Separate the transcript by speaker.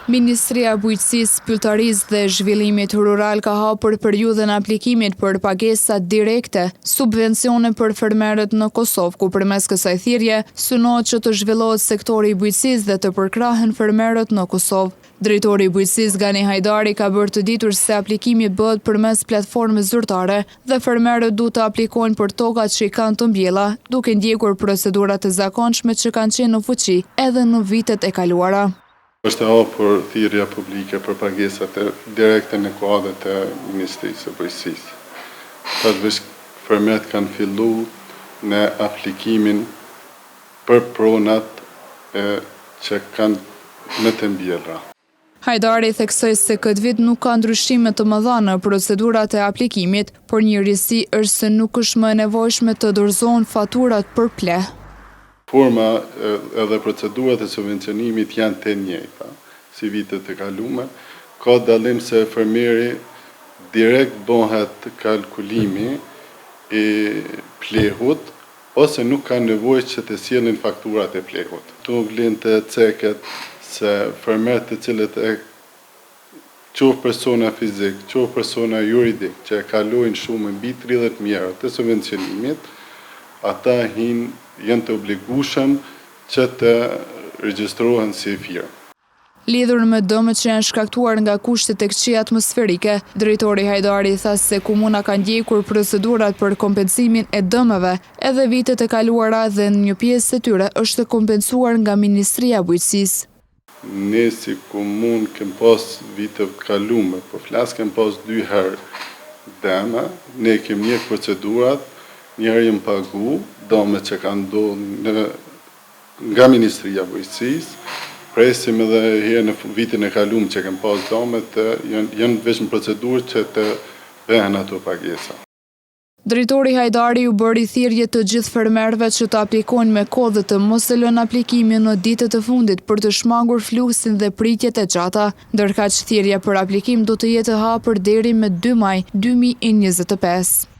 Speaker 1: Ministria e Bujqësisë, Pyetarisë dhe Zhvillimit Rural ka hapur periudhën e aplikimit për pagesa direkte, subvencione për fermerët në Kosovë, ku përmes kësaj thirrje synohet që të zhvillohet sektori i bujqësisë dhe të përkrahen fermerët në Kosovë. Drejtori i Bujqësisë Gani Hajdari ka bërë të ditur se aplikimi bëhet përmes platformës zyrtare dhe fermerët duhet të aplikojnë për tokat që i kanë të mbjella, duke ndjekur procedurat e zakonshme që kanë qenë në fuqi edhe në vitet e kaluara.
Speaker 2: Është e hapur thirrja publike për pagesat direkte në kuadër të Ministrisë së Bujqësisë. Fatkeqësisht fermerët kanë filluar në aplikimin për pronat që kanë në të mbjellra.
Speaker 1: Hajdari theksoi se këtë vit nuk ka ndryshime të mëdha në procedurat e aplikimit, por një risi është se nuk është më e nevojshme të dorëzohen faturat për pleh.
Speaker 2: Forma edhe procedurat e subvencionimit janë të njëjta, si vitet e kaluara. Ka dallim se fermeri direkt bëhet kalkulimi i plehut, ose nuk ka nevojë që të sjellin fakturat e plehut. Tu vlen të ceket se fermerët të cilët qoftë persona fizik, qoftë persona juridik, që e kalojnë shumë mbi 30.000 euro të subvencionimit, ata janë të obligueshëm që të regjistrohen si firmë.
Speaker 1: Lidhur me dëmet që janë shkaktuar nga kushtet e këqija atmosferike, drejtori Hajdari tha se komuna ka ndjekur procedurat për kompensimin e dëmeve, edhe vitet e kaluara dhe në një pjesë e tyre është kompensuar nga Ministria e Bujqësisë.
Speaker 2: Ne si komunë kem pas vite kaluara, po flas kem pas 2 herë dëme, ne kem një procedurat, një herë jem pagu dëmet që kanë ndodhur nga Ministria e Bujqësisë. Presim edhe herë në vitin e kaluar që kem pas dëmet, janë vetëm procedurë që të bëhen ato pagesa.
Speaker 1: Drejtori Hajdari u bëri thirrje të gjithë fermerëve që të aplikojnë me kohë dhe të mos e lënë aplikimin në ditët e fundit për të shmangur fluksin dhe pritjet e gjata, ndërkaq thirrja për aplikim do të jetë e hapur deri me 2 maj 2025.